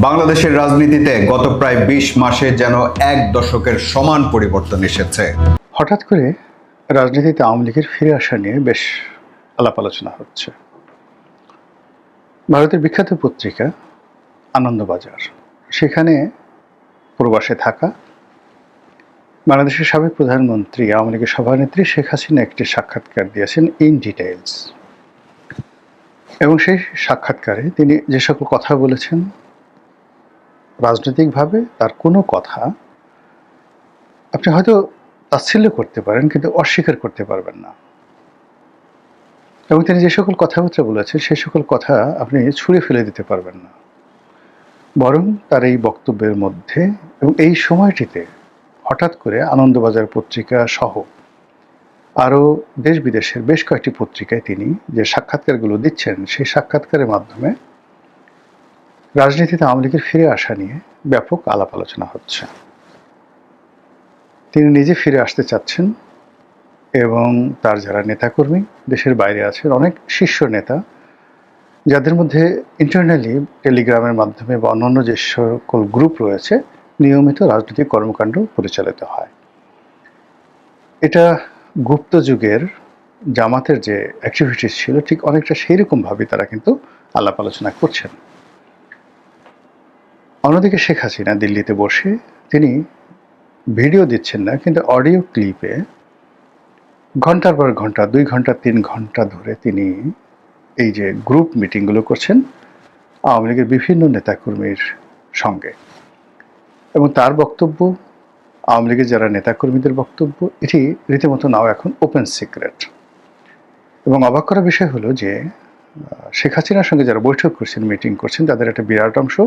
বাংলাদেশের রাজনীতিতে গত প্রায় ২০ মাসে যেন এক দশকের সমান পরিবর্তন এসেছে। হঠাৎ করে রাজনীতিতে আওয়ামী লীগের ফিরে আসা নিয়ে বেশ আলাপ আলোচনা হচ্ছে। ভারতের বিখ্যাত পত্রিকা আনন্দবাজার, সেখানে প্রবাসে থাকা বাংলাদেশের সাবেক প্রধানমন্ত্রী আওয়ামী লীগের সভানেত্রী শেখ হাসিনা একটি সাক্ষাৎকার দিয়েছেন ইন ডিটেইলস, এবং সেই সাক্ষাৎকারে তিনি যে সকল কথা বলেছেন, রাজনৈতিকভাবে তার কোনো কথা আপনি হয়তো তাচ্ছিল্য করতে পারেন, কিন্তু অস্বীকার করতে পারবেন না। এবং তিনি যে সকল কথাবার্তা বলেছেন সেই সকল কথা আপনি ছুঁড়ে ফেলে দিতে পারবেন না। বরং তার এই বক্তব্যের মধ্যে এবং এই সময়টিতে হঠাৎ করে আনন্দবাজার পত্রিকা সহ আরও দেশ বিদেশের বেশ কয়েকটি পত্রিকায় তিনি যে সাক্ষাৎকারগুলো দিচ্ছেন, সেই সাক্ষাৎকারের মাধ্যমে রাজনীতিতে আওয়ামী লীগের ফিরে আসা নিয়ে ব্যাপক আলাপ আলোচনা হচ্ছে। তিনি নিজে ফিরে আসতে চাচ্ছেন এবং তার যারা নেতাকর্মী দেশের বাইরে আছেন, অনেক শীর্ষ নেতা যাদের মধ্যে ইন্টারনালি টেলিগ্রামের মাধ্যমে বা অন্যান্য যে সকল গ্রুপ রয়েছে নিয়মিত রাজনৈতিক কর্মকাণ্ড পরিচালিত হয়। এটা গুপ্ত যুগের জামাতের যে অ্যাক্টিভিটিস ছিল, ঠিক অনেকটা সেই রকমভাবে তারা কিন্তু আলাপ আলোচনা করছেন। অন্যদিকে শেখ হাসিনা দিল্লিতে বসে তিনি ভিডিও দিচ্ছেন না, কিন্তু অডিও ক্লিপে ঘন্টার পর ঘন্টা, 2 ঘন্টা 3 ঘন্টা ধরে তিনি এই যে গ্রুপ মিটিংগুলো করছেন আওয়ামী লীগের বিভিন্ন নেতাকর্মীর সঙ্গে, এবং তার বক্তব্য, আওয়ামী লীগের যারা নেতাকর্মীদের বক্তব্য, এটি রীতিমতো নাও এখন ওপেন সিক্রেট। এবং অবাক করার বিষয় হলো যে শেখ হাসিনার সঙ্গে যারা বৈঠক করছেন, মিটিং করছেন, তাদের একটা বিরাট অংশ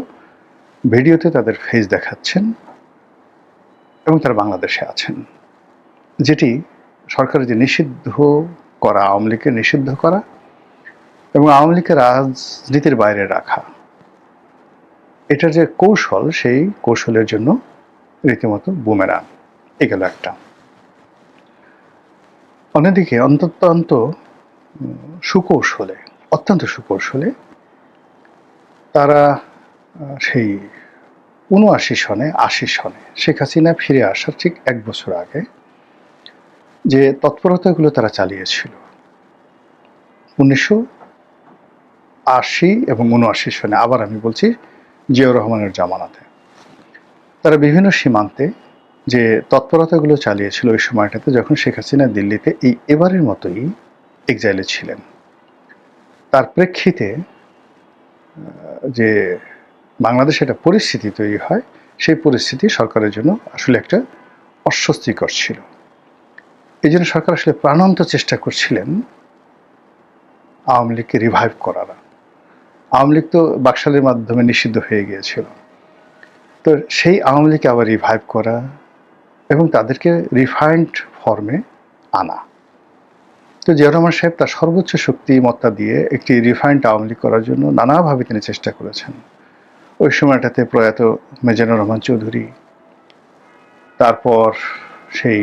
ভিডিওতে তাদের ফেস দেখাচ্ছেন এবং তারা বাংলাদেশে আছেন, যেটি সরকারের যে নিষিদ্ধ করা, আওয়ামী লীগকে নিষিদ্ধ করা এবং আওয়ামী লীগকে রাজনীতির বাইরে রাখা, এটার যে কৌশল, সেই কৌশলের জন্য রীতিমতো বুমেরাং এ গেল একটা। অন্যদিকে অত্যন্ত সুকৌশলে তারা সেই ৭৯ সনে ৮০ সনে শেখ হাসিনা ফিরে আসার ঠিক 1 বছর আগে যে তৎপরতাগুলো তারা চালিয়েছিল ১৯৮০ এবং ৭৯ সনে, আবার আমি বলছি জিয়াউর রহমানের জামানাতে, তারা বিভিন্ন সীমান্তে যে তৎপরতাগুলো চালিয়েছিল ওই সময়টাতে, যখন শেখ হাসিনা দিল্লিতে এবারের মতোই এক্সাইলে ছিলেন, তার প্রেক্ষিতে যে বাংলাদেশে একটা পরিস্থিতি তৈরি হয়, সেই পরিস্থিতি সরকারের জন্য আসলে একটা অস্বস্তিকর ছিল। এই জন্য সরকার আসলে প্রাণান্ত চেষ্টা করছিলেন আওয়ামী লীগকে রিভাইভ করার। আওয়ামী লীগ তো বাকশালের মাধ্যমে নিষিদ্ধ হয়ে গিয়েছিল, তো সেই আওয়ামী লীগকে আবার রিভাইভ করা এবং তাদেরকে রিফাইন্ড ফর্মে আনা। তো জিয়াউর রহমান সাহেব তার সর্বোচ্চ শক্তিমত্তা দিয়ে একটি রিফাইন্ড আওয়ামী লীগ করার জন্য নানাভাবে তিনি চেষ্টা করেছেন। ওই সময়টাতে প্রয়াত মিজানুর রহমান চৌধুরী, তারপর সেই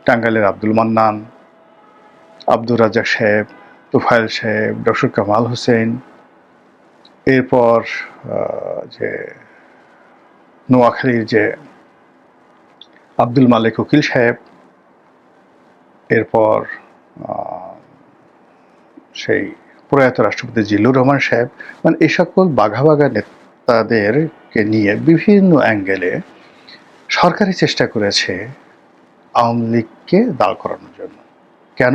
টাঙ্গাইলের আব্দুল মান্নান, আব্দুর রাজ্জাক সাহেব, তোফায়েল সাহেব, ডক্টর কামাল হোসেন, এরপর যে নোয়াখালীর যে আব্দুল মালিক উকিল সাহেব, এরপর সেই প্রয়াত রাষ্ট্রপতি জিল্লুর রহমান সাহেব, মানে এই সকল বাঘা বাঘা নেতাদেরকে নিয়ে বিভিন্ন অ্যাঙ্গেলে সরকারি চেষ্টা করেছে আওয়ামী লীগকে দাঁড় করানোর জন্য। কেন?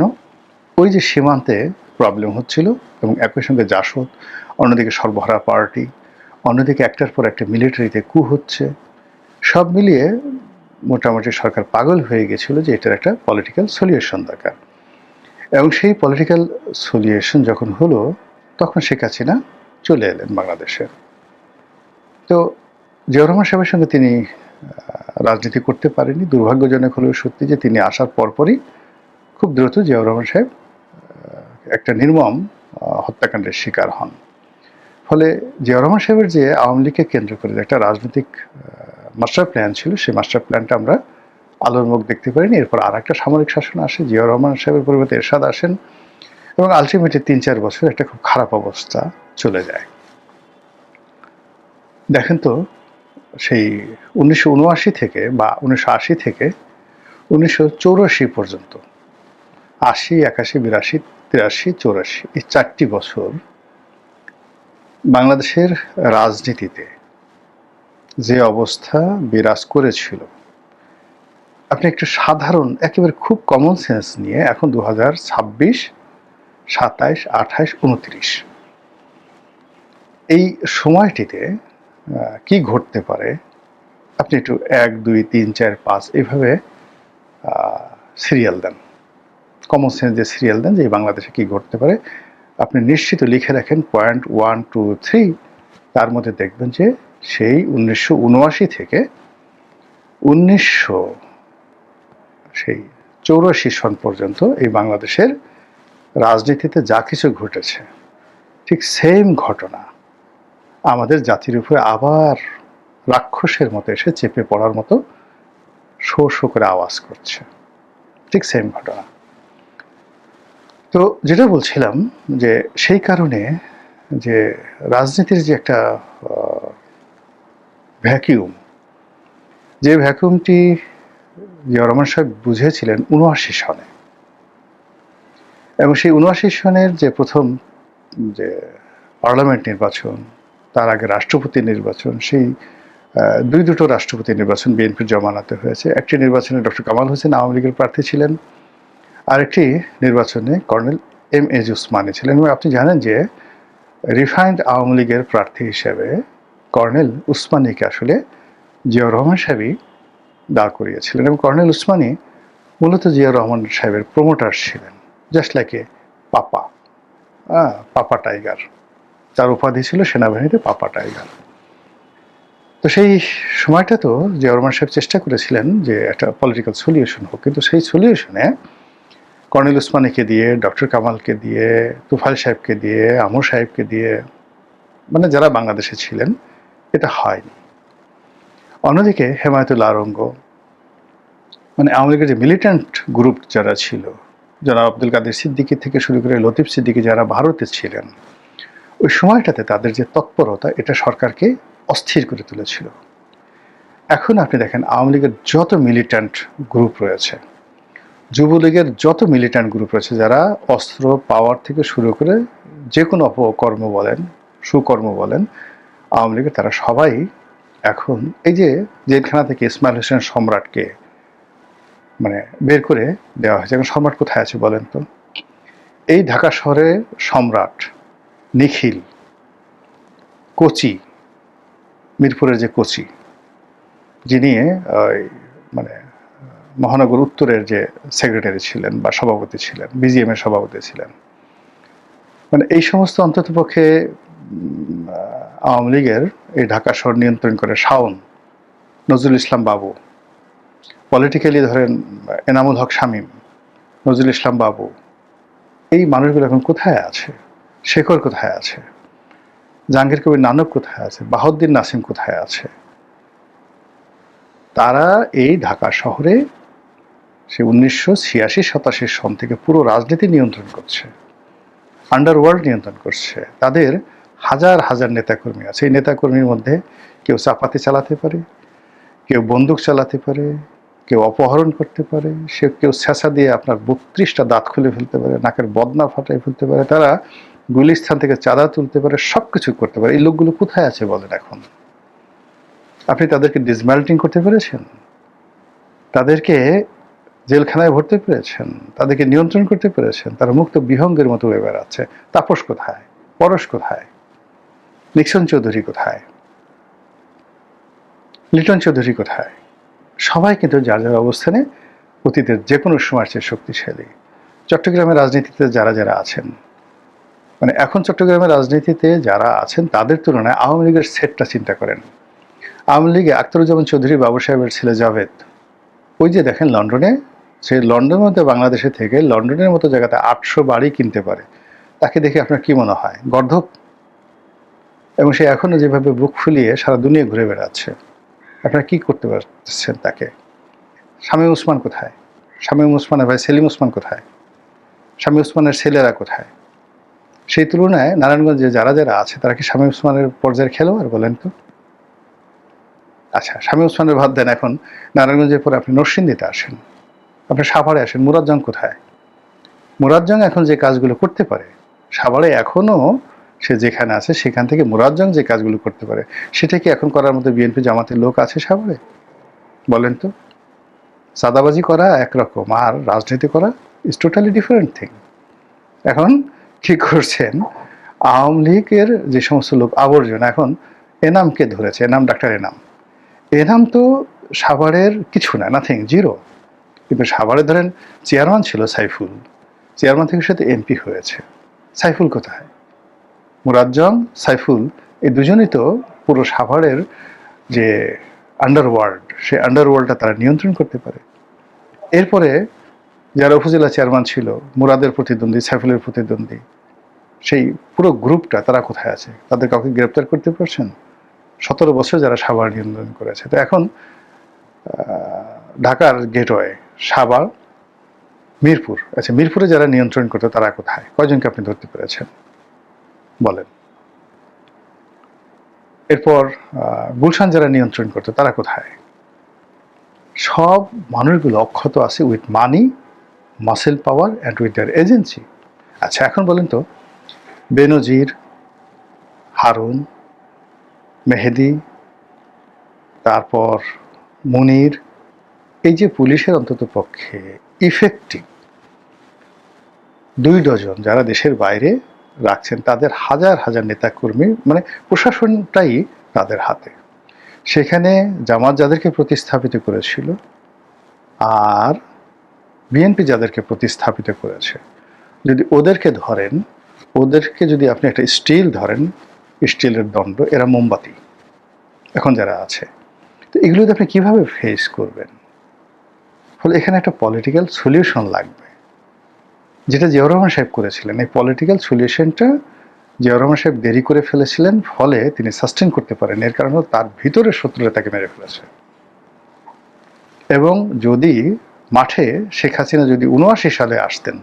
ওই যে সীমান্তে প্রবলেম হচ্ছিল এবং একই সঙ্গে জাসদ, অন্যদিকে সর্বহারা পার্টি, অন্যদিকে একটার পর একটা মিলিটারিতে কু হচ্ছে, সব মিলিয়ে মোটামুটি সরকার পাগল হয়ে গেছিল যে এটার একটা পলিটিক্যাল সলিউশন দরকার। এবং সেই পলিটিক্যাল সলিউশন যখন হলো, তখন শেখ হাসিনা চলে এলেন বাংলাদেশে। তো জিয়াউর রহমান সাহেবের সঙ্গে তিনি রাজনীতি করতে পারেনি। দুর্ভাগ্যজনক হলেও সত্যি যে তিনি আসার পরপরই খুব দ্রুত জিয়াউর রহমান সাহেব একটা নির্মম হত্যাকাণ্ডের শিকার হন। ফলে জিয়াউর রহমান সাহেবের যে আওয়ামী লীগকে কেন্দ্র করে একটা রাজনৈতিক মাস্টার প্ল্যান ছিল, সেই মাস্টার প্ল্যানটা আমরা আলোর মুখ দেখতে পারিনি। এরপর আর একটা সামরিক শাসন আসে, জিয়াউর রহমান সাহেবের পরিবর্তে এরশাদ আসেন, এবং আলটিমেটলি 3-4 বছর একটা খুব খারাপ অবস্থা চলে যায়। দেখেন তো, সেই 1979 থেকে বা 1980 থেকে 1984 পর্যন্ত, 80, 81, 82, 83, 84, এই 4টি বছর বাংলাদেশের রাজনীতিতে যে অবস্থা বিরাজ করেছিল, আপনি একটু সাধারণ একেবারে খুব কমন সেন্স নিয়ে এখন 2026, 27, 28, 29 এই সময়টিতে কি ঘটতে পারে আপনি একটু 1, 2, 3, 4, 5 এইভাবে সিরিয়াল দেন, কমন সেন্স যে সিরিয়াল দেন যে বাংলাদেশে কি ঘটতে পারে আপনি নিশ্চিত লিখে রাখেন পয়েন্ট 1, 2, 3, তার মধ্যে দেখবেন যে সেই 1979 থেকে 1984 সন পর্যন্ত এই বাংলাদেশের রাজনীতিতে যা কিছু ঘটেছে ঠিক সেম ঘটনা আমাদের জাতির উপরে আবার রাক্ষসের মতো এসে চেপে পড়ার মতো শো শো করে আওয়াজ করছে, ঠিক সেম ঘটনা। তো যেটা বলছিলাম যে সেই কারণে যে রাজনীতির যে একটা ভ্যাকিউম, যে ভ্যাকুয়ামটি জিয়া রহমান সাহেব বুঝেছিলেন 79 সনে, এবং সেই 79 সনের যে প্রথম যে পার্লামেন্ট নির্বাচন, তার আগে রাষ্ট্রপতি নির্বাচন, সেই দুটো রাষ্ট্রপতি নির্বাচন বিএনপির জমানাতে হয়েছে। একটি নির্বাচনে ডক্টর কামাল হোসেন আওয়ামী লীগের প্রার্থী ছিলেন, আরেকটি নির্বাচনে কর্নেল M.A. উসমানী ছিলেন। এবং আপনি জানেন যে রিফাইন্ড আওয়ামী লীগের প্রার্থী হিসেবে কর্নেল উসমানীকে আসলে জিয়া রহমান সাহেবই দাঁড় করিয়েছিলেন, এবং কর্নেল উসমানী মূলত জিয়া রহমান সাহেবের প্রমোটার ছিলেন, just like a papa, papa tiger, তার উপাধি ছিল সেনাবাহিনীতে পাপা টাইগার। তো সেই সময়টা তো জিয়া রহমান সাহেব চেষ্টা করেছিলেন যে একটা পলিটিক্যাল সলিউশন হোক, কিন্তু সেই সলিউশনে কর্নেল উসমানীকে দিয়ে, ডক্টর কামালকে দিয়ে, তুফাইল সাহেবকে দিয়ে, আমর সাহেবকে দিয়ে, মানে যারা বাংলাদেশে ছিলেন, এটা হয়নি। অন্যদিকে হেমায়েতুল্লাহ আরঙ্গ, মানে আওয়ামী লীগের যে মিলিট্যান্ট গ্রুপ যারা ছিল, জনাব আব্দুল কাদের সিদ্দিকী থেকে শুরু করে লতিফ সিদ্দিকী যারা ভারতে ছিলেন, ওই সময়টাতে তাদের যে তৎপরতা এটা সরকারকে অস্থির করে তুলেছিল। এখন আপনি দেখেন আওয়ামী লীগের যত মিলিট্যান্ট গ্রুপ রয়েছে, যুবলীগের যত মিলিট্যান্ট গ্রুপ রয়েছে, যারা অস্ত্র পাওয়ার থেকে শুরু করে যে কোনো অপকর্ম বলেন, সুকর্ম বলেন, আওয়ামী লীগের তারা সবাই এখন এই যে জেলখানা থেকে ইসমাইল হোসেন সম্রাটকে মানে বের করে দেওয়া হয়েছে। এখন সম্রাট কোথায় আছে বলেন তো? এই ঢাকা শহরে সম্রাট, নিখিল, কোচি, মিরপুরের যে কোচি, যিনি মানে মহানগর উত্তরের যে সেক্রেটারি ছিলেন বা সভাপতি ছিলেন, BGM এর সভাপতি ছিলেন, মানে এই সমস্ত অন্ততপক্ষে আওয়ামী লীগের এই ঢাকা শহর নিয়ন্ত্রণ করে শাওন, নজরুল ইসলাম বাবু, পলিটিক্যালি ধরেন এনামুল হক শামীম, নজরুল ইসলাম বাবু, এই মানুষগুলো এখন কোথায় আছে? শেখর কোথায় আছে? জাহাঙ্গীর কবির নানক কোথায় আছে? বাহাউদ্দিন নাসিম কোথায় আছে? তারা এই ঢাকা শহরে সে 1986-87 সন থেকে পুরো রাজনীতি নিয়ন্ত্রণ করছে, আন্ডারওয়ার্ল্ড নিয়ন্ত্রণ করছে। তাদের হাজার হাজার নেতাকর্মী আছে। এই নেতাকর্মীর মধ্যে কেউ চাপাতি চালাতে পারে, কেউ বন্দুক চালাতে পারে, কেউ অপহরণ করতে পারে, সে কেউ ছেঁচা দিয়ে আপনার 32টা দাঁত খুলে ফেলতে পারে, নাকের বদনা ফাটাই ফেলতে পারে, তারা গুলিস্থান থেকে চাঁদা তুলতে পারে, সব কিছু করতে পারে। এই লোকগুলো কোথায় আছে বলেন এখন? আপনি তাদেরকে ডিসম্যাল্টিং করতে পেরেছেন? তাদেরকে জেলখানায় ভরতে পেরেছেন? তাদেরকে নিয়ন্ত্রণ করতে পেরেছেন? তারা মুক্ত বিহঙ্গের মতো হয়ে বেড়াচ্ছে। তাপস কোথায়? পরশ কোথায়? নিক্সন চৌধুরী কোথায়? লিটন চৌধুরী কোথায়? সবাই কিন্তু যার যার অবস্থানে অতীতের যে কোনো সময়ের চেয়ে শক্তিশালী। চট্টগ্রামের রাজনীতিতে যারা যারা আছেন, মানে এখন চট্টগ্রামের রাজনীতিতে যারা আছেন তাদের তুলনায় আওয়ামী লীগের সেটটা চিন্তা করেন। আওয়ামী লীগে আখতারুজ্জামান চৌধুরী বাবু সাহেবের ছেলে জাভেদ, ওই যে দেখেন লন্ডনে, সে লন্ডনের মধ্যে বাংলাদেশে থেকে লন্ডনের মতো জায়গাতে 800 বাড়ি কিনতে পারে, তাকে দেখে আপনার কি মনে হয়? গর্ধব? এবং সে এখনো যেভাবে বুক ফুলিয়ে সারা দুনিয়া ঘুরে বেড়াচ্ছে, আপনারা কি করতে পারছেন তাকে? শামীম ওসমান কোথায়? শামীম ওসমানের ভাই সেলিম ওসমান কোথায়? শামীম ওসমানের ছেলেরা কোথায়? সেই তুলনায় নারায়ণগঞ্জে যারা যারা আছে তারা কি শামীম ওসমানের পর্যায়ের খেলোয়াড় বলেন তো? আচ্ছা, শামীম ওসমানের বাদ দেন, এখন নারায়ণগঞ্জের পরে আপনি নরসিংদীতে আসেন, আপনি সাভারে আসেন, মুরাদজং কোথায়? মুরাদজং এখন যে কাজগুলো করতে পারে, সাভারে এখনো সে যেখানে আছে সেখান থেকে মুরাদজং যে কাজগুলো করতে পারে, সেটা কি এখন করার মধ্যে বিএনপি জামাতের লোক আছে সাভারে? বলেন তো। চাঁদাবাজি করা একরকম, আর রাজনীতি করা ইজ টোটালি ডিফারেন্ট থিং। এখন কি করছেন, আওয়ামী লীগের যে সমস্ত লোক আবর্জনা, এখন এনামকে ধরেছে, এনাম, ডাক্তার এনাম। এনাম তো সাভারের কিছু না, নাথিং, জিরো। কিন্তু সাভারে ধরেন চেয়ারম্যান ছিল সাইফুল, চেয়ারম্যান থেকে সাথে এমপি হয়েছে। সাইফুল কোথায়? মুরাদজং, সাইফুল, এই দুজনই তো পুরো সাভারের যে আন্ডারওয়ার্ল্ড, সেই আন্ডারওয়ার্ল্ডটা তারা নিয়ন্ত্রণ করতে পারে। এরপরে যারা উপজেলা চেয়ারম্যান ছিল, মুরাদের প্রতিদ্বন্দ্বী, সাইফুলের প্রতিদ্বন্দ্বী, সেই পুরো গ্রুপটা তারা কোথায় আছে? তাদের কাউকে গ্রেপ্তার করতে পারছেন? 17 বছর যারা সাভার নিয়ন্ত্রণ করেছে। তো এখন ঢাকার গেটওয়ে, সাভার, মিরপুর, আচ্ছা মিরপুরে যারা নিয়ন্ত্রণ করতো তারা কোথায়? কয়জনকে আপনি ধরতে পেরেছেন বলেন? এরপর গুলশান যারা নিয়ন্ত্রণ করতো তারা কোথায়? সব মানুষগুলো অক্ষত আছে with money, muscle power and with their agency. আচ্ছা, এখন বলেন তো, বেনজির, হারুন, মেহেদি, তারপর মুনির, এই যে পুলিশের অন্তত পক্ষে ইফেক্টিভ 2 ডজন যারা দেশের বাইরে রাখছেন, তাদের হাজার হাজার নেতাকর্মী, মানে প্রশাসনটাই তাদের হাতে। সেখানে জামাত যাদেরকে প্রতিস্থাপিত করেছিল আর বিএনপি যাদেরকে প্রতিস্থাপিত করেছে, যদি ওদেরকে ধরেন, ওদেরকে যদি আপনি একটা স্টিল ধরেন, স্টিলের দণ্ড, এরা মোমবাতি এখন যারা আছে। তো এগুলোতে আপনি কীভাবে ফেস করবেন? ফলে এখানে একটা পলিটিক্যাল সলিউশন লাগবে, যেটা জিয়াউর রহমান সাহেব করেছিলেন। এই পলিটিক্যাল সলিউশনটা জিয়াউর রহমান সাহেব দেরি করে ফেলেছিলেন, ফলে তিনি সাস্টেন করতে পারেন। এর কারণ হল তার ভিতরের শত্রুরা তাকে মেরে ফেলেছে। এবং যদি মাঠে শেখ হাসিনা যদি ৭৯ সালে আসতেন,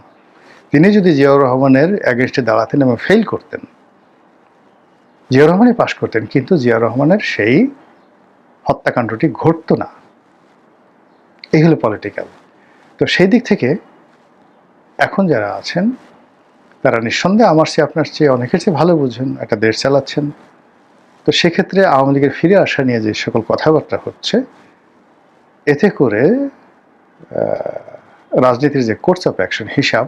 তিনি যদি জিয়াউর রহমানের অ্যাগেনস্টে দাঁড়াতেন এবং ফেল করতেন, জিয়াউর রহমানই পাশ করতেন, কিন্তু জিয়াউর রহমানের সেই হত্যাকাণ্ডটি ঘটতো না। এই হলো পলিটিক্যাল। তো সেই দিক থেকে এখন যারা আছেন তারা নিঃসন্দেহে আমার চেয়ে, আপনার চেয়ে, অনেকের চেয়ে ভালো বুঝেন, একটা দেশ চালাচ্ছেন। তো সেক্ষেত্রে আওয়ামী লীগের ফিরে আসা নিয়ে যে সকল কথাবার্তা হচ্ছে, এতে করে রাজনীতির যে কোর্স অফ অ্যাকশন, হিসাব,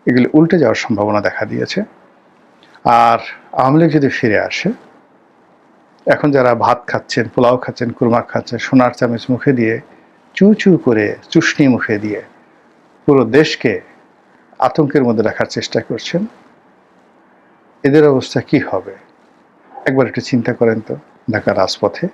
এগুলি উল্টে যাওয়ার সম্ভাবনা দেখা দিয়েছে। আর আওয়ামী লীগ যদি ফিরে আসে, এখন যারা ভাত খাচ্ছেন, পোলাও খাচ্ছেন, কুরমা খাচ্ছেন, সোনার চামচ মুখে দিয়ে, চু চু করে চুষনি মুখে দিয়ে পুরো দেশকে আতঙ্কের মধ্যে রাখার চেষ্টা করছেন, এদের অবস্থা কি হবে একবার একটু চিন্তা করেন তো। ঢাকার রাজপথে